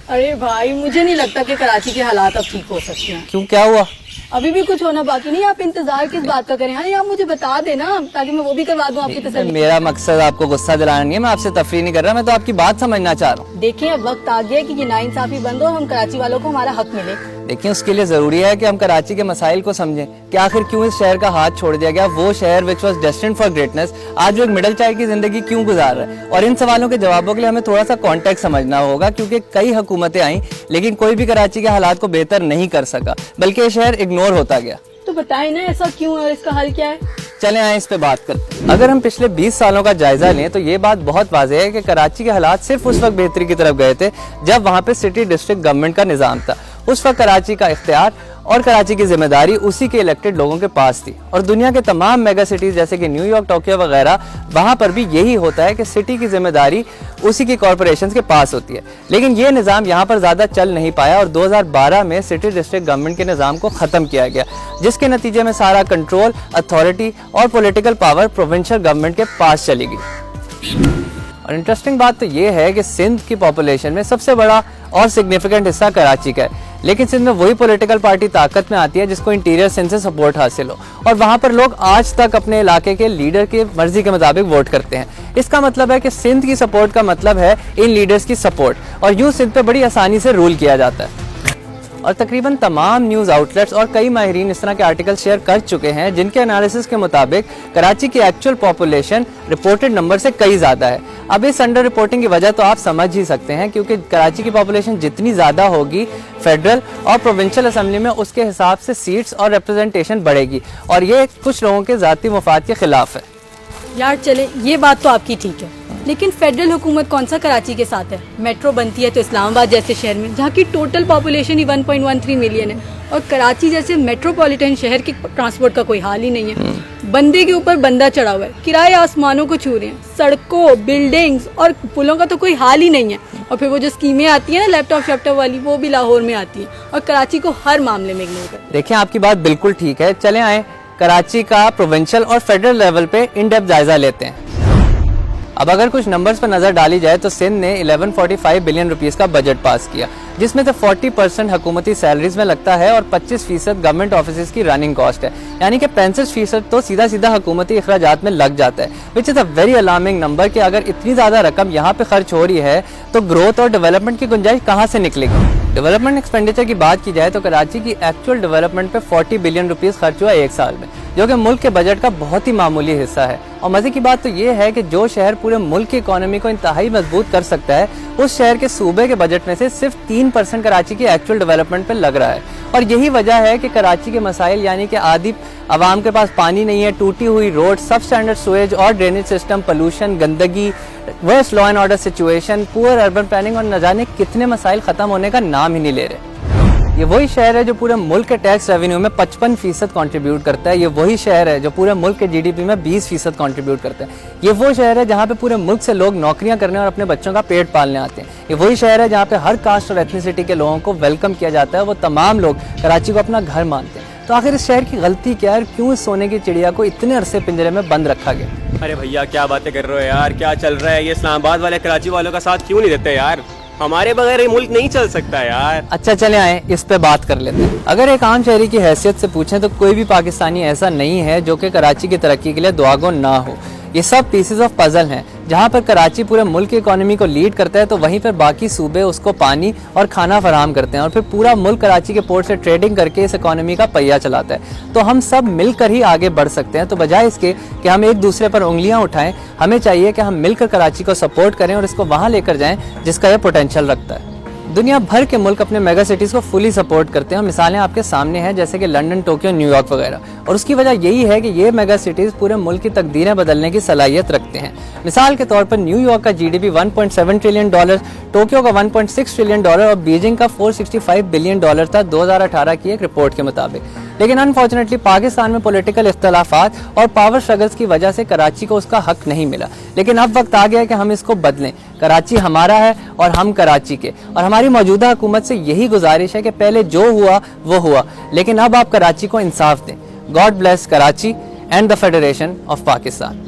अरे भाई, मुझे नहीं लगता कि कराची के हालात अब ठीक हो सकते हैं। क्यों, क्या हुआ? अभी भी कुछ होना बाकी नहीं। आप इंतजार किस बात का करें? हाँ, आप मुझे बता देना ताकि मैं वो भी करवा दूं आपकी तसल्ली। मेरा मकसद आपको गुस्सा दिलाना नहीं है, मैं आपसे तफरीह नहीं कर रहा, मैं तो आपकी बात समझना चाह रहा हूँ। देखिए, अब वक्त आ गया कि ये नाइंसाफी बंद हो, हम कराची वालों को हमारा हक मिले। देखिए, उसके लिए जरूरी है कि हम कराची के मसाइल को समझें कि आखिर क्यों इस शहर का हाथ छोड़ दिया गया। वो शहर which was destined for greatness आज वो एक मिडिल चाइल्ड की जिंदगी क्यों गुजार रहा है। और इन सवालों के जवाबों के लिए हमें थोड़ा सा कॉन्टेक्स्ट समझना होगा, क्योंकि कई हुकूमतें आई लेकिन कोई भी कराची के हालात को बेहतर नहीं कर सका, बल्कि ये शहर इग्नोर होता गया। तो बताएं ना, ऐसा क्यों है और इसका हल क्या है? चलें आए इस पे बात करते हैं। अगर हम पिछले 20 सालों का जायजा लें तो ये बात बहुत वाज़ेह है कि कराची के हालात सिर्फ उस वक्त बेहतरी की तरफ गए थे जब वहाँ पे सिटी डिस्ट्रिक्ट गवर्नमेंट का निज़ाम था। उस वक्त कराची का इख्तियार और कराची की जिम्मेदारी उसी के इलेक्टेड लोगों के पास थी। और दुनिया के तमाम मेगा सिटीज जैसे कि न्यूयॉर्क, टोक्यो वगैरह, वहाँ पर भी यही होता है कि सिटी की जिम्मेदारी उसी की कॉरपोरेशंस के पास होती है। लेकिन ये निज़ाम यहाँ पर ज़्यादा चल नहीं पाया और 2012 में सिटी डिस्ट्रिक्ट गवर्नमेंट के निज़ाम को ख़त्म किया गया, जिसके नतीजे में सारा कंट्रोल, अथॉरिटी और पॉलिटिकल पावर प्रोविंशियल गवर्नमेंट के पास चली गई। और इंटरेस्टिंग बात तो ये है कि सिंध की पॉपुलेशन में सबसे बड़ा और सिग्निफिकेंट हिस्सा कराची का है, लेकिन सिंध में वही पॉलिटिकल पार्टी ताकत में आती है जिसको इंटीरियर सिंध से सपोर्ट हासिल हो, और वहाँ पर लोग आज तक अपने इलाके के लीडर की मर्जी के मुताबिक वोट करते हैं। इसका मतलब है कि सिंध की सपोर्ट का मतलब है इन लीडर्स की सपोर्ट, और यूँ सिंध पे बड़ी आसानी से रूल किया जाता है। और तकरीबन तमाम न्यूज़ आउटलेट्स और कई माहिरीन इस तरह के आर्टिकल शेयर कर चुके हैं जिनके एनालिसिस के मुताबिक कराची की एक्चुअल पॉपुलेशन रिपोर्टेड नंबर से कई ज़्यादा है। अब इस अंडर रिपोर्टिंग की वजह तो आप समझ ही सकते हैं, क्योंकि कराची की पॉपुलेशन जितनी ज़्यादा होगी फेडरल और प्रोविंशियल असेंबली में उसके हिसाब से सीट्स और रिप्रेजेंटेशन बढ़ेगी, और ये कुछ लोगों के ज़ाती मफाद के खिलाफ है। यार चले, ये बात तो आपकी ठीक है, लेकिन फेडरल हुकूमत कौन सा कराची के साथ है? मेट्रो बनती है तो इस्लामाबाद जैसे शहर में, जहाँ की टोटल पॉपुलेशन ही 1.13 मिलियन है, और कराची जैसे मेट्रोपॉलिटन शहर की ट्रांसपोर्ट का कोई हाल ही नहीं है। बंदे के ऊपर बंदा चढ़ा हुआ है, किराए आसमानों को छू रहे हैं, सड़कों, बिल्डिंग्स और पुलों का तो कोई हाल ही नहीं है। और फिर वो जो स्कीमें आती हैं ना लैपटॉप शैपटॉप वाली, वो भी लाहौर में आती हैं और कराची को हर मामले में इग्नोर करती है। देखिए, आपकी बात बिल्कुल ठीक है। चले आए कराची का प्रोविंशियल और फेडरल लेवल पे इन डेप्थ जायजा लेते हैं। अब अगर कुछ नंबर्स पर नजर डाली जाए तो सिंध ने 1145 बिलियन रुपीस का बजट पास किया, जिसमें से 40% हुकूमती सैलरीज में लगता है और 25% गवर्नमेंट ऑफिस की रनिंग कॉस्ट है, यानी कि 65% तो सीधा सीधा हुकूमती अखराजात में लग जाता है, which is a very alarming number कि अगर इतनी ज़्यादा रकम यहाँ पे खर्च हो रही है तो ग्रोथ और डेवलपमेंट की गुंजाइश कहाँ से निकलेगी। डेवलपमेंट एक्सपेंडिचर की बात की जाए तो कराची की एक्चुअल डेवलपमेंट पे 40 बिलियन रुपीस खर्च हुआ एक साल में, जो कि मुल्क के बजट का बहुत ही मामूली हिस्सा है। और मजे की बात तो ये है कि जो शहर पूरे मुल्क की इकोनॉमी को इंतहाई मजबूत कर सकता है, उस शहर के सूबे के बजट में से सिर्फ 3% कराची की एक्चुअल डेवलपमेंट पे लग रहा है। और यही वजह है कि कराची के मसाइल, यानी कि आदि आवाम के पास पानी नहीं है, टूटी हुई रोड, सब स्टैंडर्ड सुएज और ड्रेनेज सिस्टम, पोल्यूशन, गंदगी, worst law and order situation, poor urban planning और न जाने कितने मसाइल खत्म होने का नाम ही नहीं ले रहे। ये वही शहर है जो पूरे मुल्क के टैक्स रेवेन्यू में 55% कंट्रीब्यूट करता है। ये वही शहर है जो पूरे मुल्क के जीडीपी में 20% कंट्रीब्यूट करता है। ये वो शहर है जहाँ पे पूरे मुल्क से लोग नौकरियां करने और अपने बच्चों का पेट पालने आते हैं। ये वही शहर है जहाँ पे हर कास्ट और एथनिसिटी के लोगों को वेलकम किया जाता है। वो तमाम लोग कराची को अपना घर मानते हैं। तो आखिर इस शहर की गलती क्या है? क्यों इस सोने की चिड़िया को इतने अरसे पिंजरे में बंद रखा गया? अरे भैया, क्या बातें कर रहे हो यार, क्या चल रहा है? ये इस्लामाबाद वाले कराची वालों का साथ क्यों नहीं देते यार? हमारे बगैर ये मुल्क नहीं चल सकता यार। अच्छा, चले आए इस पे बात कर लेते हैं। अगर एक आम शहरी की हैसियत से पूछें तो कोई भी पाकिस्तानी ऐसा नहीं है जो कि कराची की तरक्की के लिए दुआगो ना हो। ये सब पीसेस ऑफ पजल हैं। जहाँ पर कराची पूरे मुल्क की इकोनॉमी को लीड करता है तो वहीं पर बाकी सूबे उसको पानी और खाना फराहम करते हैं, और फिर पूरा मुल्क कराची के पोर्ट से ट्रेडिंग करके इस इकोनॉमी का पहिया चलाता है। तो हम सब मिलकर ही आगे बढ़ सकते हैं। तो बजाय इसके कि हम एक दूसरे पर उंगलियां उठाएं, हमें चाहिए कि हम मिलकर कराची को सपोर्ट करें और इसको वहाँ लेकर जाएं जिसका यह पोटेंशियल रखता है। दुनिया भर के मुल्क अपने मेगा सिटीज़ को फुली सपोर्ट करते हैं। मिसालें आपके सामने हैं, जैसे कि लंदन, टोक्यो, न्यूयॉर्क वगैरह। और उसकी वजह यही है कि ये मेगा सिटीज़ पूरे मुल्क की तकदीरें बदलने की सलाहियत रखते हैं। मिसाल के तौर पर न्यूयॉर्क का जीडीपी $1.7 ट्रिलियन, टोक्यो का $1.6 ट्रिलियन और बीजिंग का $465 बिलियन था 2018 की एक रिपोर्ट के मुताबिक। लेकिन अनफॉर्चुनेटली पाकिस्तान में पॉलिटिकल इख्तलाफात और पावर स्ट्रगल्स की वजह से कराची को उसका हक नहीं मिला। लेकिन अब वक्त आ गया है कि हम इसको बदलें। कराची हमारा है और हम कराची के, और हमारी मौजूदा हुकूमत से यही गुजारिश है कि पहले जो हुआ वो हुआ, लेकिन अब आप कराची को इंसाफ दें। God bless Karachi and the federation of Pakistan.